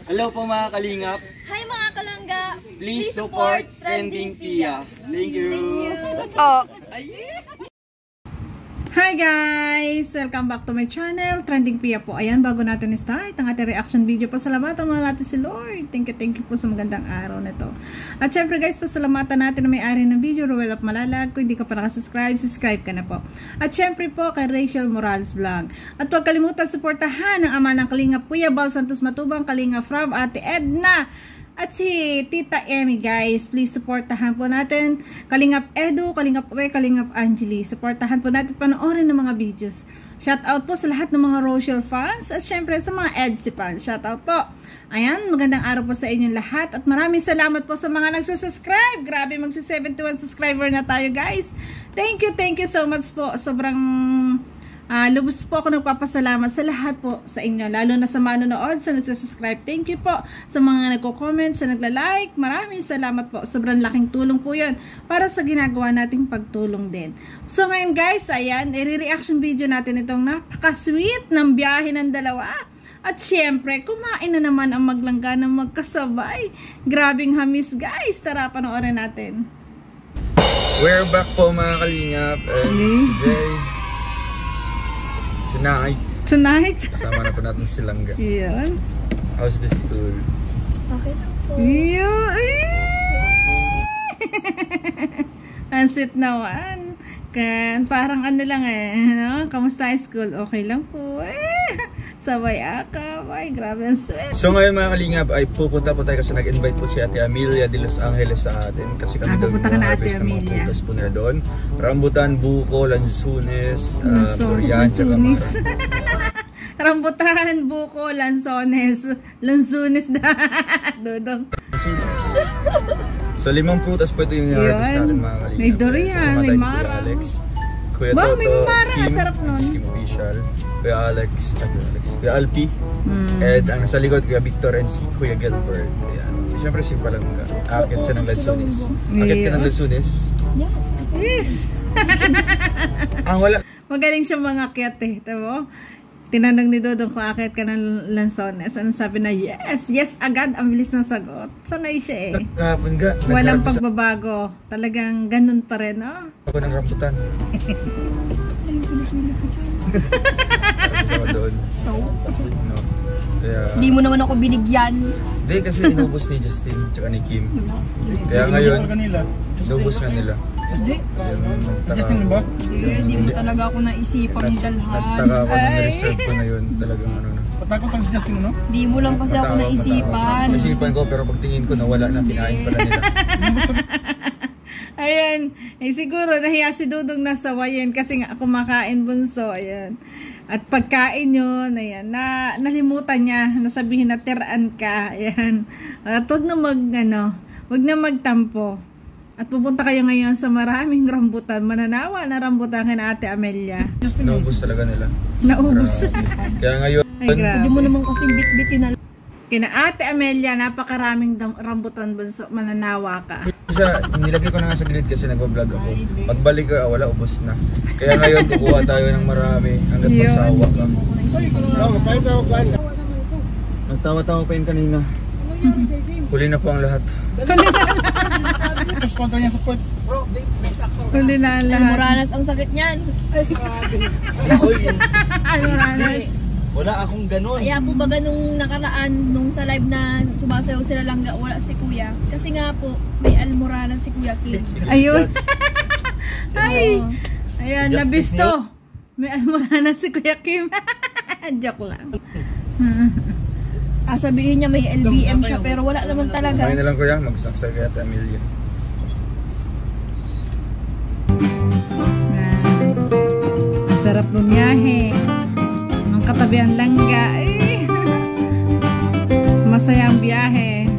Hello po mga kalingap. Hi mga kalangga. Please support Trending Pia. Thank you. Oh. Hi guys! Welcome back to my channel, Trending Pia po. Ayan, bago natin start ang ating reaction video, pasalamatan muna natin si Lord. Thank you po sa magandang araw na to. At syempre guys, pasalamatan natin na may-ari ng video, Ruel of Malalag. Kung hindi ka pa nakasubscribe, subscribe ka na po. At syempre po kay Rachel Morales Vlog. At huwag kalimutan suportahan ang ama ng Kalingap, Kuya Bal Santos Matubang, Kalingap from Ate Edna. At si Tita Emmy guys, please supportahan po natin Kalingap Edu, Kalingap Uwe, Kalingap Angeli. Supportahan po natin, panoorin ng mga videos. Shout out po sa lahat ng mga Rochelle fans at syempre sa mga EDSI fans. Shout out po. Ayan, magandang araw po sa inyong lahat at maraming salamat po sa mga nagsusubscribe. Grabe, magsi-71 subscriber na tayo guys. Thank you so much po. Sobrang lubos po ako nagpapasalamat sa lahat po sa inyo, lalo na sa manonood, sa nagsusubscribe. Thank you po sa mga nagko-comment, sa nagla-like. Maraming salamat po. Sobrang laking tulong po yun para sa ginagawa nating pagtulong din. So ngayon guys, ayan, i-reaction video natin itong napaka-sweet ng biyahe ng dalawa. At syempre, kumain na naman ang maglangga ng magkasabay. Grabing hamis guys. Tara, panoorin natin. We're back po mga kalingap. And today, Tonight. Kasama na po natin si Langga. Yan. How's the school? Okay po. Ansit naman. Parang ano lang no? Kamusta school? Okay lang po. Sabay akap. Ay, grabe ang sweet. So ngayon mga kalingap ay pupunta po tayo kasi nag-invite po si Ate Amelia de Los Angeles sa atin. Kasi kami daw mag-harvest ng mga prutas po nila doon. Rambutan, buko, lansunes, durian, lansunes. Rambutan, buko, lansones. Lansunes na. Dodong. So 5 prutas po ito yung harvest natin mga kalingap. May durian, may mara. Kuya wow, Toto, may mara. Kim, Sarap nun. Kim Official, Kuya Alex, Kuya Alpi, and ang nasa likod, Kuya Victor and si Kuya Gilbert. Ayan. Siyempre si Palangga. Akit siya ng Lansunes. Akit ka ng Lansunes? Yes. Ang wala. Magaling siya mga akyat Tamo? Tinanong ni Dodong kung akit ka ng Lansones. Anong sabi na yes agad. Ang bilis ng sagot. Sanay siya Kahapon ga. Walang pagbabago. Talagang ganun pa rin, no? Ako ng rambutan. Doon. No. Hindi mo naman ako binigyan. Hindi kasi inubos ni Justin tsaka ni Kim. Kaya ngayon, inubos nga nila. Justin ba? Hindi mo talaga ako naisipang dalhan. Nagtaka ako na nireserve ko na yun. Talagang ano na. Patakot ang si Justin, no? Hindi mo lang kasi ako naisipan. Naisipan ko pero pagtingin ko nawala na, kinain pala nila. Ayan. Siguro nahiya si Dudong na sawayin kasi nga kumakain bunso. Ayan. At pagkain yun, ayan, nalimutan niya, nasabihin na tiraan ka. Ayan. At huwag na magtampo. At pupunta kayo ngayon sa maraming rambutan. Mananawa na rambutan kina Ate Amelia. Naubos talaga nila. Naubos. Kaya ngayon, Hindi mo naman kasing bit-bitin na. Kina Ate Amelia, napakaraming rambutan bunso. Mananawa ka. Nilagay ko na nga sa gilid kasi nagbablog ako. Pagbalik ko, wala, ubos na. Kaya ngayon, kukuha tayo ng marami hanggat magsawa ka. Nagtawa-tawa pa yun kanina. Huli na po ang lahat. Tapos kontra niya sa pot. Huli na ang lahat. Moranas ang sakit niyan. Moranas. Wala akong ganun. Kaya po ba ganung nakaraan nung sa live na sumasayaw sila Langga, wala si Kuya. Kasi nga po, may almoranas si Kuya Kim. Ayun. Ay. Ayan, nabisto. May almoranas si Kuya Kim. Joke lang. Sabihin niya may LBM siya pero wala naman talaga. Ngayon na lang kuya, mag-subscribe kay Ate Amelia. Ang sarap bumiyahe. Ang katabi ang Langga. Masaya ang biyahe.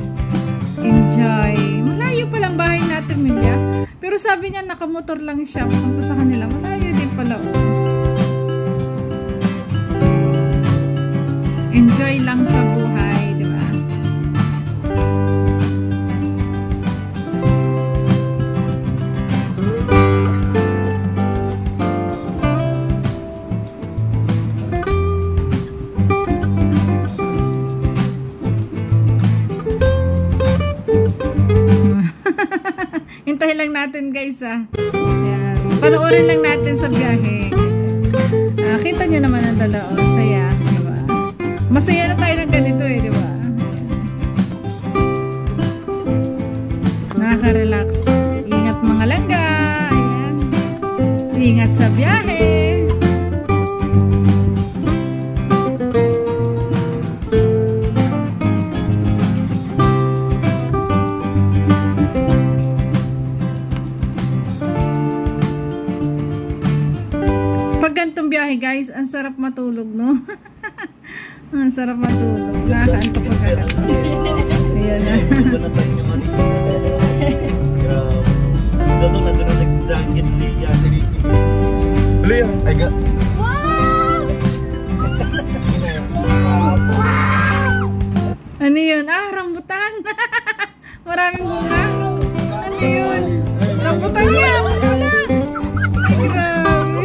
Enjoy. Malayo pa lang bahay natin, Milya. Pero sabi niya nakamotor lang siya. Punta sa kanila. Malayo din pala. Enjoy lang sa buhay, di ba? Hintayin lang natin guys Ayan. Panoorin lang natin sa biyahe. Kita nyo naman ang dalawa. Saya. Diba? Masaya na tayo ng ganito eh. Diba? Nakaka-relax. Ingat mga langga. Ayan. Ingat sa biyahe. Pag ganitong biyahe guys, ang sarap matulog, no? Ang sarap matulog. Nakakaantok pag ganito. Ayan na. Ano yun? Rambutan. Maraming bunga. Ano yun? Rambutan niya. Wala. Ay, grabe.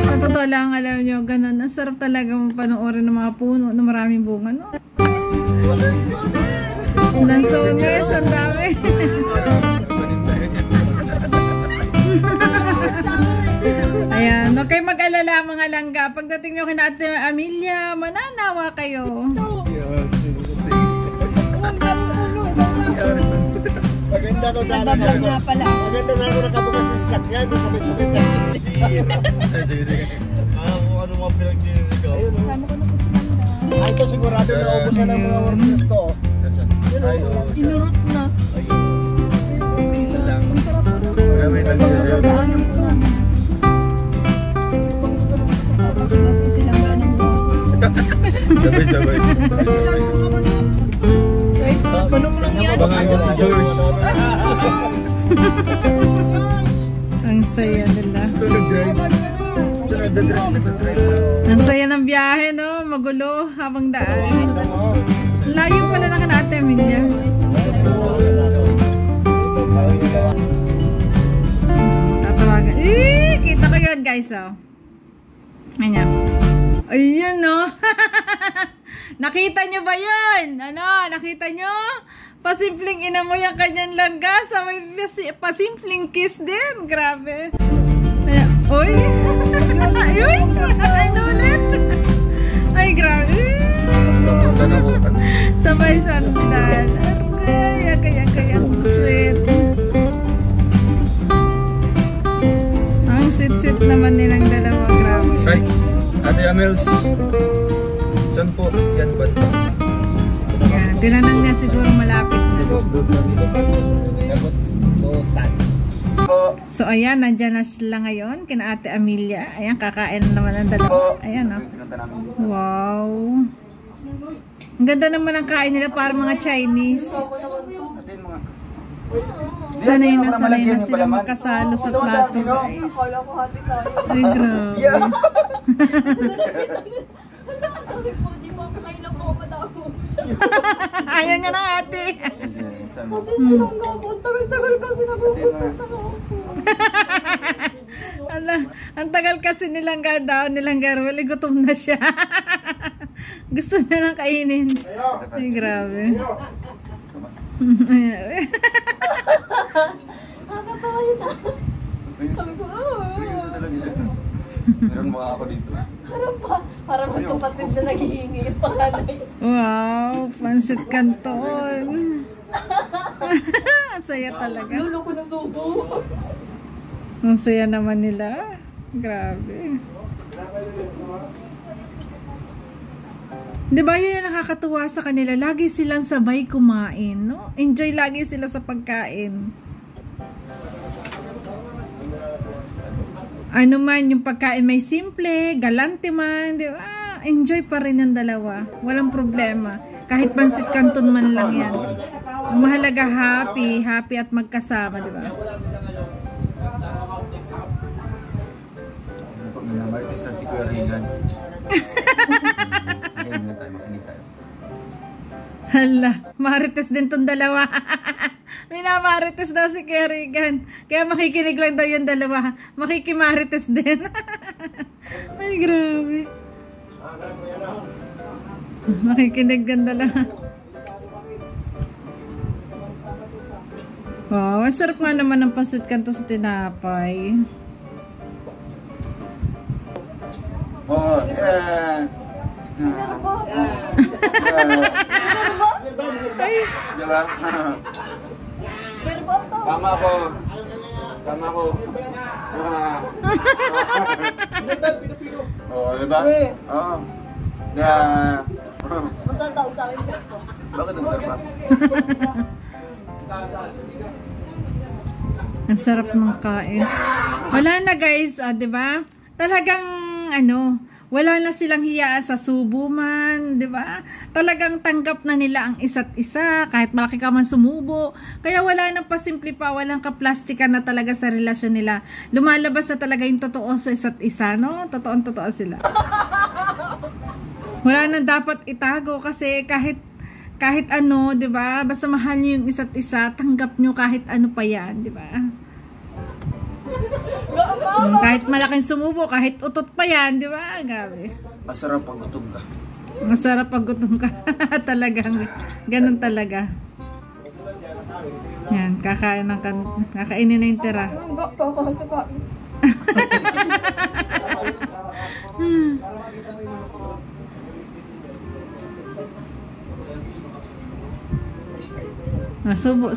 Sa totoo lang, alam nyo, ganun. Ang sarap talaga panoorin ng mga puno na maraming bunga, no? Lansones, ang dami. Ayan, huwag kayo mag-alala mga langga. Pagdating nyo kina Ate Amelia, mananawa kayo. Maganda to dala. Nagbablog nga pala. Maganda nga ako nakabukas yung sakyan. Sabay-sabay tayo. Kung ano mga pinag-dinisigaw. Kasama ko na po si Manda. Ay, ito sigurado na ubusan ng mga workers to. Inurot na. Isa lang. Ang sarap po na. Marami nagdadala. Daanan po namin. Kasi bago silang ba ng Sabay-sabay. Panong lang yan. Baka nga si George. Ang saya nila. Ito nag-drive. Ito nag-drive. Ang saya ng biyahe, no? Magulo habang daan. Layo pala na ka na Ate Amelia. Tatawagan. Kita ko yun, guys, oh. Ayan. Ayan, no? Nakita nyo ba yun? Ano? Nakita nyo? Pasimpleng ina mo yung kanyang langga sa may pasimpleng kiss din. Grabe. Ayan. Uy! Uy! Ay, nulit! Ay, grabe. Sabay sandan. Kaya sweet. Ang sweet naman nilang dalawa. Grabe. Right. Ate Amels. Saan po? Yan ba? Yan. Tinanong niya siguro malapit na. So ayan, nandyan na sila ngayon kina Ate Amelia. Ayan, kakain na naman ang dalawa. Ayan, oh. Wow. Ang ganda naman ang kain nila para mga Chinese. Sanay na sila magkasalo sa plato, guys. Ay, grabe. Sabi po, di ba kailan po ako matawag? Ayaw niya na, ate. Kasi silang gapo, tagal-tagal kasi napupunta ako. Ala, ang tagal kasi nilang daw, nilang garwali, gutom na siya. Gusto niya nang kainin. Ay, grabe. Nakakatawa yun ah. Sabi ko, Seryoso talaga siya. Meron mga ako dito. parang magkapatid na naghihingi yung panganay. Wow, pansit canton. Ang saya talaga. Lulo ko ng subo. Ang saya naman nila. Grabe. Diba yun yung nakakatuwa sa kanila? Lagi silang sabay kumain, no? Enjoy lagi sila sa pagkain. Ano man, yung pagkain may simple, galante man, di ba? Enjoy pa rin ang dalawa. Walang problema. Kahit pansit canton man lang yan. Ang mahalaga happy at magkasama, di ba? Marites na si Kuya Regan. Ngayon tayo, makinig tayo. Hala, marites din tong dalawa. Minamarites daw si Kuya Regan. Kaya makikinig lang daw yung dalawa. Makikimarites din. Ay, grabe. Makikinig ang dalawa. Wow, masarap nga naman ang pancit canton sa tinapay. Oh, Ay, diba? Pero ba ito? Tama ko. Tama ko. Oh, diba? Oo. Masal tawag sa akin ito. Bakit ang sarap? ang sarap ng kain. Wala na guys, 'di ba? Talagang wala na silang hiya sa subo man, 'di ba? Talagang tanggap na nila ang isa't isa kahit malaki ka man sumubo. Kaya wala nang pasimple pa, walang kaplastikan na talaga sa relasyon nila. Lumalabas na talaga yung totoo sa isa't isa, no? Totoo sila. Wala nang dapat itago kasi kahit 'di ba? Basta mahal niyo yung isa't isa, tanggap niyo kahit ano pa 'yan, 'di ba? Kahit malaking sumubo, kahit utot pa 'yan, 'di ba? Grabe. Masarap pag gutom ka. Masarap pag gutom ka. Talagang ganun talaga. Yan, kakainin na yung tira. Subo.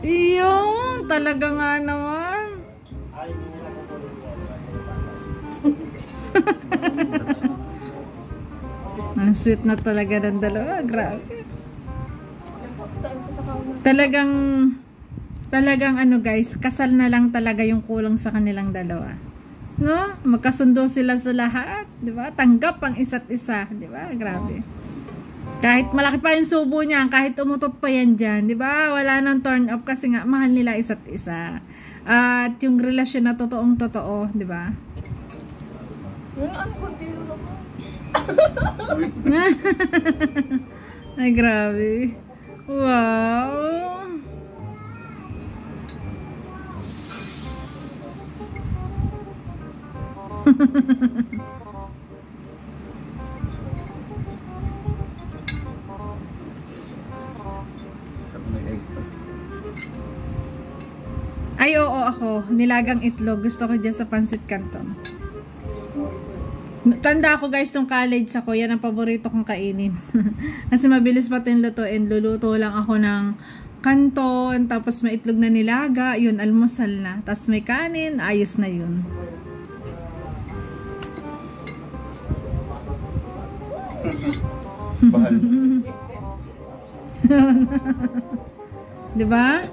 Iyon, talaga nga naman. Ang sweet na talaga ng dalawa. Grabe. Talagang guys, kasal na lang talaga yung kulang sa kanilang dalawa. No? Magkasundo sila sa lahat, 'di ba? Tanggap ang isa't isa, 'di ba? Grabe. Kahit malaki pa yung subo niya, kahit umutot pa yan dyan, di ba? Wala nang turn up kasi nga mahal nila isa't isa. At yung relasyon na totoong totoo, di ba? Ay, grabe. Wow. Ay, oo ako. Nilagang itlog. Gusto ko dyan sa pancit canton. Tanda ako guys, nung college ako, yan ang paborito kong kainin. Kasi mabilis pa yung lutuin. Luluto lang ako ng canton, tapos may itlog na nilaga. Yun, almusal na. Tapos may kanin, ayos na yun. Bahal. Diba?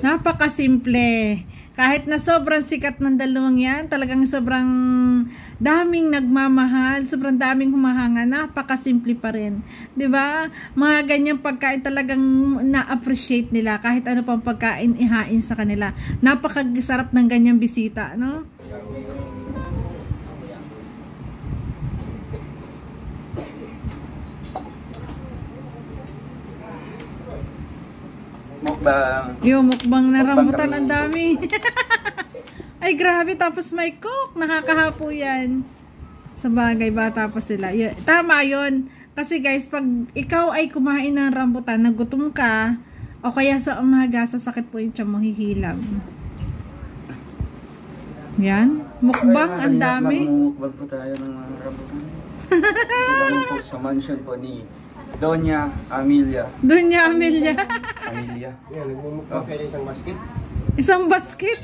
Napakasimple. Kahit na sobrang sikat ng dalawang yan, talagang sobrang daming nagmamahal, sobrang daming humahanga, napakasimple pa rin. 'Di ba? Mga ganyang pagkain talagang na-appreciate nila kahit ano pang pagkain ihain sa kanila. Napakasarap ng ganyang bisita, no? Mukbang. Yung mukbang na rambutan, ang dami. Ay, grabe. Tapos may coke. Nakakahapo yan. Sa bagay, bata pa sila. Tama yun. Kasi guys, pag ikaw ay kumain ng rambutan, nagutom ka, o kaya sa umaga, sasakit po yung tiyan mo, hihilab. Yan. Mukbang, ang dami. Mukbang po tayo ng mga rambutan. Ito po sa mansion po ni Doña Amelia. Doña Amelia. Amelia. Yan, nagmumukbang kayo ng isang basket. Isang basket.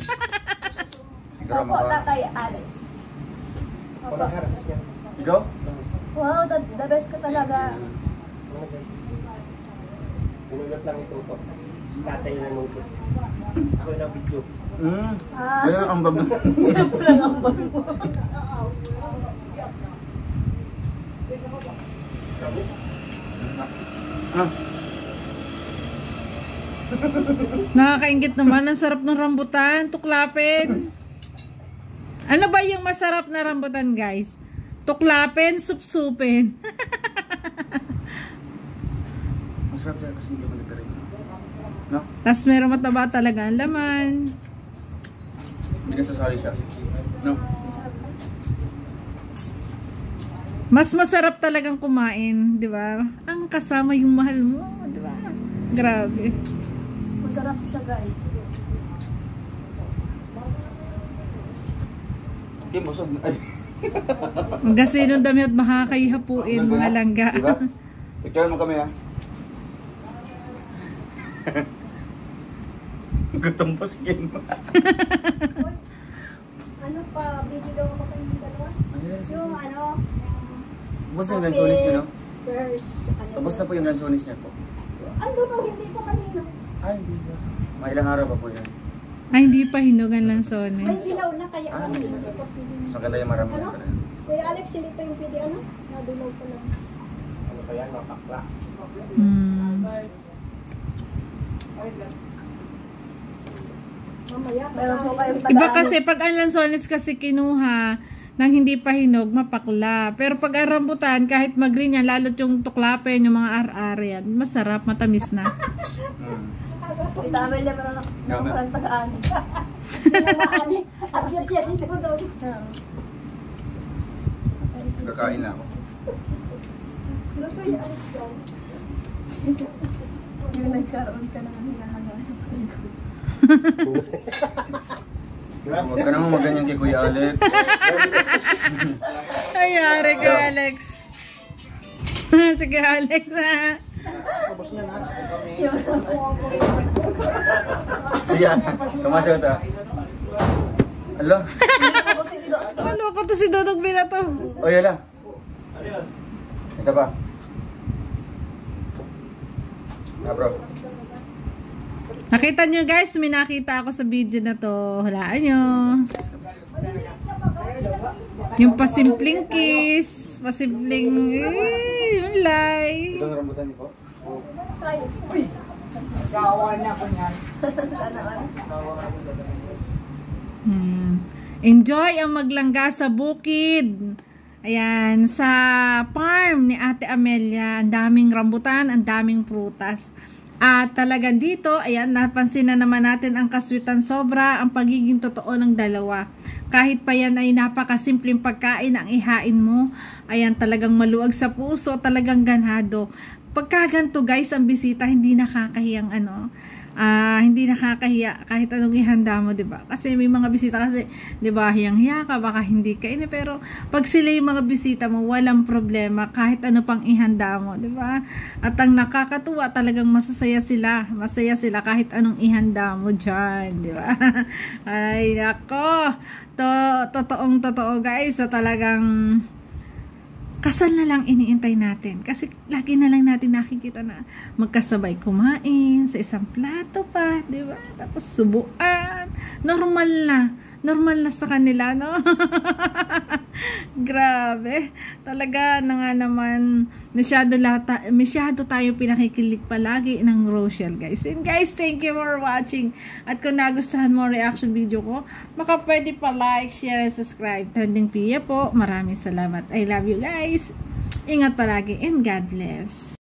Siguro Opo, Tatay Alex. Walang harap niya. Ikaw? Wow, the best ka talaga. Pinulot lang ito po. Tatay na nungkot. Ako na video. Kaya ang bag mo. Nakakaingit naman. Ang sarap ng rambutan. Tuklapin. Ano ba yung masarap na rambutan, guys? Tuklapin, supsupin. Masarap siya kasi hindi mo nagtarin. No? Tapos meron mataba talaga ang laman. Hindi ka sasali siya. No? Mas masarap talagang kumain, di ba? Ang kasama yung mahal mo, di ba? Grabe. Masarap Masarap siya guys. Okay, busog. Ay. Magasin ng dami at makakayihapuin mga langga. Diba? Picture mo kami ha. Gutom po si Kim. Ano pa, video daw ako sa inyo dalawa? Yung ano, Tapos na yung lansones nyo, no? first, ano. Tapos na po yung lansones niya po. Ano no, hindi pa kanino. Ay, hindi ba? Mga ilang araw pa po yan. Ay, hindi pa hinugan lang May sones. dilaw na kaya Ah, kanino. So, ganda yung marami Ano? na pala. Kuya Alex, silito yung pwede ano? Nadulaw pa lang. Ano pa yan, mapakla. Mamaya, meron po kayong Iba kasi pag ang lansones kasi kinuha nang hindi pa hinog, mapakla. Pero pag ang rambutan, kahit mag-green yan, lalo't yung tuklapen, yung mga ar-ar yan, masarap, matamis na. Kita Amelia, meron ako Dami. parang tagaan. Tagaan. At siya dito doon. Kakain na ako. Ano ba yung Alex daw? Yung nagkaroon ka ng hinahangaan. Huwag ka naman maganyan kay Kuya Alex. Ay, yari ka, Alex. Sige, Alex, ha? Siya, kamasya ta. Alo? Ano ko to si Dodog Binato? O, yala. Ito pa. Na, bro. Nakita nyo guys, may nakita ako sa video na to. Hulaan nyo. Yung pasimpleng kiss. Pasimpleng, yung lay. Itong rambutan niyo po? Enjoy ang maglangga sa bukid. Ayan, sa farm ni Ate Amelia. Ang daming rambutan, ang daming prutas. At talagang dito, ayan, napansin na naman natin ang kaswitan sobra, ang pagiging totoo ng dalawa. Kahit pa yan ay napakasimpleng pagkain ang ihain mo, ayan, talagang maluwag sa puso, talagang ganado. Pagka ganito guys, ang bisita, hindi nakakahiyang hindi nakakahiya kahit anong ihanda mo, 'di ba? Kasi may mga bisita kasi, 'di ba, hiyang-hiya ka, baka hindi kainin, pero pag sila yung mga bisita mo, walang problema kahit ano pang ihanda mo, 'di ba? At ang nakakatuwa, talagang masaya sila kahit anong ihanda mo diyan, 'di ba? Ay nako, totoong totoo guys, so talagang kasal na lang iniintay natin. Kasi lagi na lang natin nakikita na magkasabay kumain sa isang plato pa, di ba? Tapos subuan. Normal na sa kanila, no? Grabe. Talaga na nga naman, masyado tayo pinakikilig palagi ng Rochelle, guys. And guys, thank you for watching. At kung nagustuhan mo reaction video ko, baka pwede pa like, share, and subscribe. Trending Pia po. Maraming salamat. I love you guys. Ingat palagi and God bless.